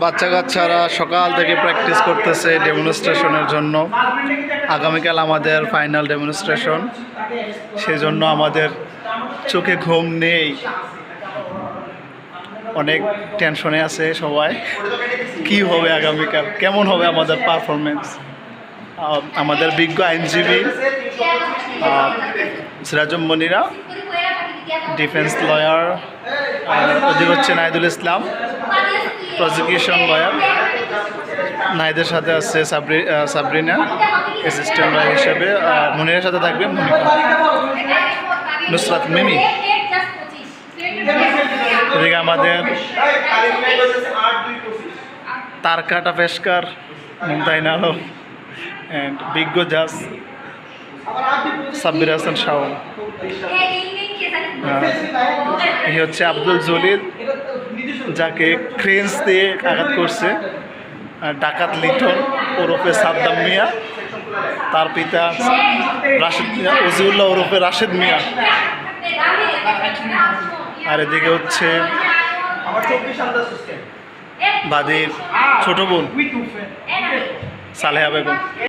বাচ্চা কাচ্চারা সকাল থেকে প্র্যাকটিস করতেছে ডেমনস্ট্রেশনের জন্য। আগামীকাল আমাদের ফাইনাল ডেমনস্ট্রেশন, সেই জন্য আমাদের চোখে ঘুম নেই, অনেক টেনশনে আছে সবাই। কি হবে আগামীকাল, কেমন হবে আমাদের পারফরমেন্স। আমাদের বিজ্ঞ আইনজীবী সিরাজুম মনিরা, ডিফেন্স লয়ার ওদিকে হচ্ছে নাহিদুল ইসলাম, প্রসিকিউশন লয়ার। নাহিদের সাথে আছে সাবরিনা অ্যাসিস্ট্যান্ট লয়ার হিসেবে, মনিরের সাথে থাকবে নুসরাত মিমি। এদিকে আমাদের তারকাটা পেশকার মুমতাহিন আলম অ্যান্ড বিজ্ঞ জাজ সাব্বির হাসান শাওন। এই হচ্ছে আব্দুল জলিল, যাকে ক্রেন্স দিয়ে আঘাত করছে ডাকাত লিটন ওরফে সাদ্দাম মিয়া, তার পিতা রাশেদ মিয়া, ওজিউল্লাহ ওরফে রাশেদ মিয়া। আর এদিকে হচ্ছে বাদীর ছোট বোন সালেহা বেগম।